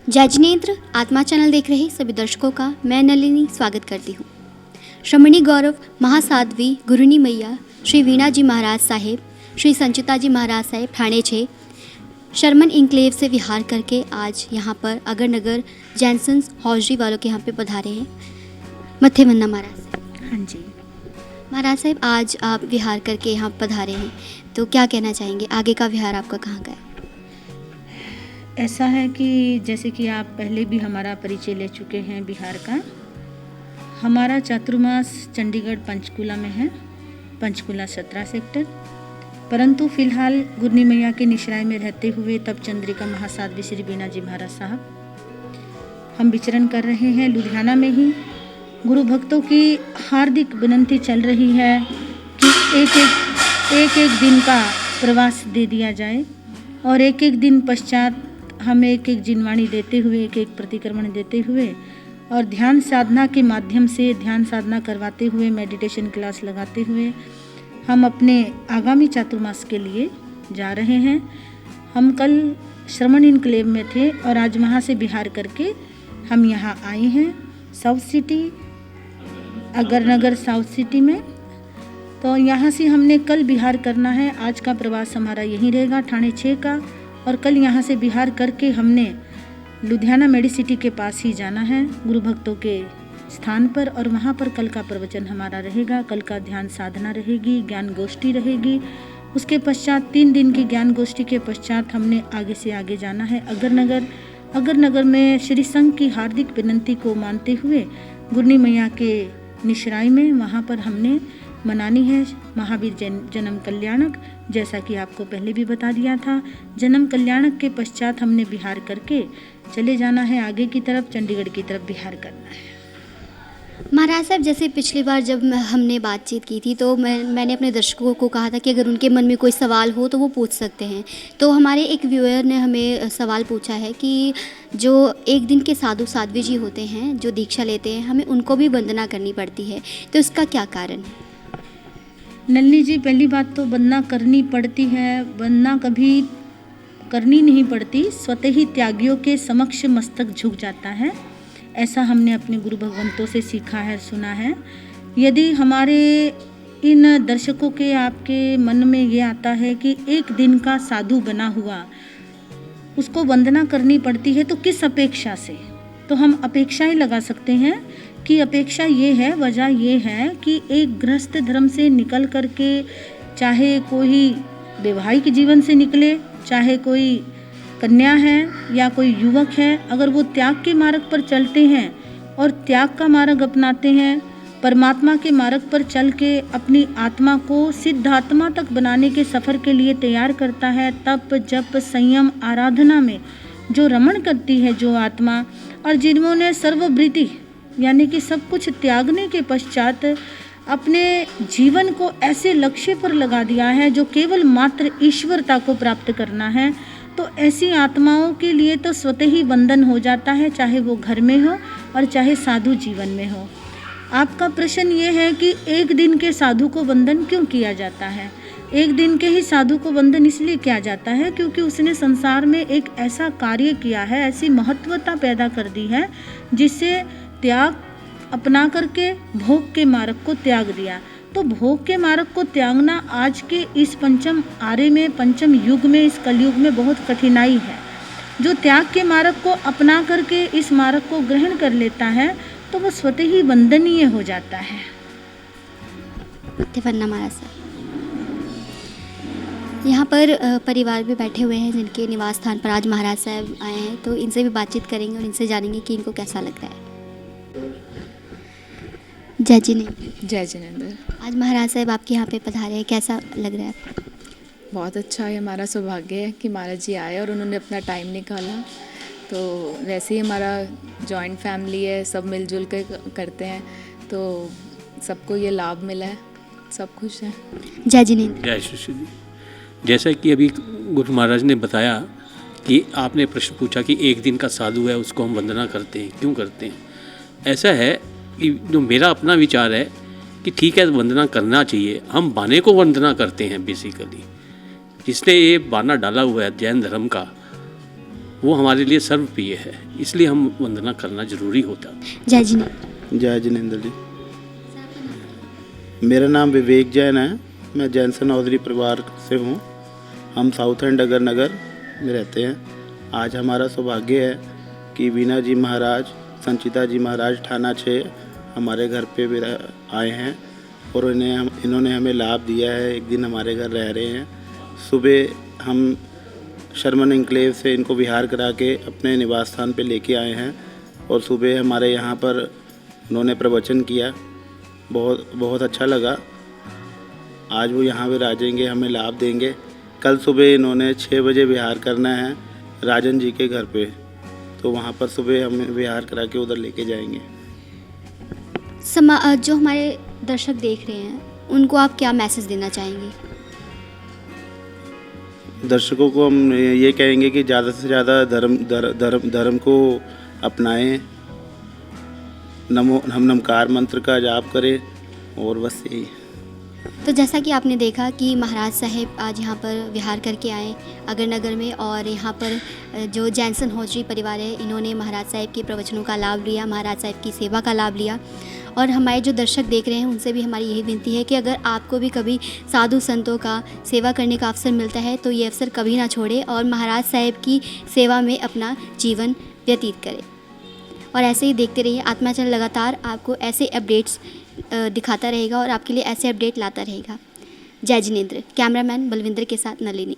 जय जिनेंद्र, आत्मा चैनल देख रहे सभी दर्शकों का मैं नलिनी स्वागत करती हूँ। श्रमणी गौरव महासाध्वी गुरुनी मैया श्री वीणा जी महाराज साहेब, श्री संचिता जी महाराज साहेब ठाणे 6 शर्मन इंक्लेव से विहार करके आज यहाँ पर अगर नगर जैनसन्स हौजरी वालों के यहाँ पे पधारे हैं। मत्थे वंदना महाराज साहब। हाँ जी महाराज साहब, आज आप विहार करके यहाँ पधारे हैं, तो क्या कहना चाहेंगे? आगे का विहार आपका कहाँ का है? ऐसा है कि जैसे कि आप पहले भी हमारा परिचय ले चुके हैं बिहार का। हमारा चातुर्मास चंडीगढ़ पंचकुला में है, पंचकुला 17 सेक्टर। परंतु फिलहाल गुरनी मैया के निश्राय में रहते हुए तब चंद्रिका महासाध्वी श्री वीणा जी महाराज साहब हम विचरण कर रहे हैं लुधियाना में ही। गुरु भक्तों की हार्दिक विनंती चल रही है कि एक एक दिन का प्रवास दे दिया जाए और एक एक दिन पश्चात हमें एक एक जिनवाणी देते हुए, एक एक प्रतिक्रमण देते हुए और ध्यान साधना के माध्यम से ध्यान साधना करवाते हुए, मेडिटेशन क्लास लगाते हुए हम अपने आगामी चातुर्मास के लिए जा रहे हैं। हम कल श्रमण इनक्लेव में थे और आज वहाँ से विहार करके हम यहाँ आए हैं साउथ सिटी, अगर नगर साउथ सिटी में। तो यहाँ से हमने कल विहार करना है। आज का प्रवास हमारा यहीं रहेगा ठाणे 6 का, और कल यहाँ से विहार करके हमने लुधियाना मेडिसिटी के पास ही जाना है गुरु भक्तों के स्थान पर, और वहाँ पर कल का प्रवचन हमारा रहेगा। कल का ध्यान साधना रहेगी, ज्ञान गोष्ठी रहेगी। उसके पश्चात 3 दिन की ज्ञान गोष्ठी के पश्चात हमने आगे से आगे जाना है अगर नगर में श्री संघ की हार्दिक विनंती को मानते हुए गुरनी मैया के निश्राय में वहाँ पर हमने मनानी है महावीर जन्म कल्याणक। जैसा कि आपको पहले भी बता दिया था, जन्म कल्याणक के पश्चात हमने विहार करके चले जाना है आगे की तरफ, चंडीगढ़ की तरफ विहार करना है। महाराज साहब, जैसे पिछली बार जब हमने बातचीत की थी तो मैंने अपने दर्शकों को कहा था कि अगर उनके मन में कोई सवाल हो तो वो पूछ सकते हैं। तो हमारे एक व्यूअर ने हमें सवाल पूछा है कि जो एक दिन के साधु साध्वी जी होते हैं, जो दीक्षा लेते हैं, हमें उनको भी वंदना करनी पड़ती है, तो इसका क्या कारण है? नलिनी जी, पहली बात तो वंदना करनी पड़ती है, वंदना कभी करनी नहीं पड़ती, स्वतः ही त्यागियों के समक्ष मस्तक झुक जाता है। ऐसा हमने अपने गुरु भगवंतों से सीखा है, सुना है। यदि हमारे इन दर्शकों के आपके मन में ये आता है कि एक दिन का साधु बना हुआ उसको वंदना करनी पड़ती है, तो किस अपेक्षा से? तो हम अपेक्षा ही लगा सकते हैं कि अपेक्षा ये है, वजह ये है कि एक गृहस्थ धर्म से निकल करके, चाहे कोई वैवाहिक जीवन से निकले, चाहे कोई कन्या है या कोई युवक है, अगर वो त्याग के मार्ग पर चलते हैं और त्याग का मार्ग अपनाते हैं, परमात्मा के मार्ग पर चल के अपनी आत्मा को सिद्धात्मा तक बनाने के सफ़र के लिए तैयार करता है, तप जप संयम आराधना में जो रमण करती है जो आत्मा, और जिन्होंने सर्ववृत्ति यानी कि सब कुछ त्यागने के पश्चात अपने जीवन को ऐसे लक्ष्य पर लगा दिया है जो केवल मात्र ईश्वरता को प्राप्त करना है, तो ऐसी आत्माओं के लिए तो स्वतः ही वंदन हो जाता है, चाहे वो घर में हो और चाहे साधु जीवन में हो। आपका प्रश्न ये है कि एक दिन के साधु को वंदन क्यों किया जाता है? एक दिन के ही साधु को वंदन इसलिए किया जाता है क्योंकि उसने संसार में एक ऐसा कार्य किया है, ऐसी महत्वता पैदा कर दी है जिससे त्याग अपना करके भोग के मार्ग को त्याग दिया। तो भोग के मार्ग को त्यागना आज के इस पंचम आरे में, पंचम युग में, इस कलयुग में बहुत कठिनाई है। जो त्याग के मार्ग को अपना करके इस मार्ग को ग्रहण कर लेता है तो वो स्वतः ही वंदनीय हो जाता है। महाराज साहब, यहाँ पर परिवार भी बैठे हुए हैं जिनके निवास स्थान पर आज महाराज साहब आए हैं, तो इनसे भी बातचीत करेंगे और इनसे जानेंगे कि इनको कैसा लग रहा है। जय जिनेंद्र। जय जिनेंद्र। आज महाराज साहब आपके यहाँ पे पधारे हैं, कैसा लग रहा है आपको? बहुत अच्छा है, हमारा सौभाग्य है कि महाराज जी आए और उन्होंने अपना टाइम निकाला। तो वैसे ही हमारा जॉइंट फैमिली है, सब मिलजुल के करते हैं, तो सबको ये लाभ मिला है, सब खुश हैं। जय जिनेंद्र। जय श्री जी। जैसा कि अभी गुरु महाराज ने बताया कि आपने प्रश्न पूछा कि एक दिन का साधु है उसको हम वंदना करते हैं, क्यों करते हैं? ऐसा है कि जो मेरा अपना विचार है कि ठीक है, वंदना करना चाहिए। हम बाने को वंदना करते हैं बेसिकली। जिसने ये बाना डाला हुआ है जैन धर्म का, वो हमारे लिए सर्वप्रिय है, इसलिए हम वंदना करना जरूरी होता है। जय जिनेंद्र। जय जिनेंद्र जी। मेरा नाम विवेक जैन है, मैं जैन सनौदरी परिवार से हूँ। हम साउथ एंड अगर नगर में रहते हैं। आज हमारा सौभाग्य है कि वीणा जी महाराज, संचिता जी महाराज थाना 6 हमारे घर पे भी आए हैं और इन्होंने हमें लाभ दिया है। एक दिन हमारे घर रह रहे हैं। सुबह हम शर्मन इंक्लेव से इनको विहार करा के अपने निवास स्थान पे लेके आए हैं और सुबह हमारे यहाँ पर उन्होंने प्रवचन किया। बहुत अच्छा लगा। आज वो यहाँ पे राजेंगे, हमें लाभ देंगे। कल सुबह इन्होंने 6 बजे विहार करना है राजन जी के घर पे, तो वहाँ पर सुबह हम विहार करा के उधर लेके जाएंगे। जो हमारे दर्शक देख रहे हैं उनको आप क्या मैसेज देना चाहेंगे? दर्शकों को हम ये कहेंगे कि ज़्यादा से ज़्यादा धर्म को अपनाएं, हम नमकार मंत्र का जाप करें और बस यही। तो जैसा कि आपने देखा कि महाराज साहेब आज यहाँ पर विहार करके आए अगर नगर में, और यहाँ पर जो जैनसन हौजरी परिवार है इन्होंने महाराज साहेब के प्रवचनों का लाभ लिया, महाराज साहेब की सेवा का लाभ लिया। और हमारे जो दर्शक देख रहे हैं उनसे भी हमारी यही विनती है कि अगर आपको भी कभी साधु संतों का सेवा करने का अवसर मिलता है तो ये अवसर कभी ना छोड़े और महाराज साहेब की सेवा में अपना जीवन व्यतीत करें। और ऐसे ही देखते रहिए, आत्मा चैनल लगातार आपको ऐसे अपडेट्स दिखाता रहेगा और आपके लिए ऐसे अपडेट लाता रहेगा। जय जिनेंद्र। कैमरामैन बलविंदर के साथ नलिनी।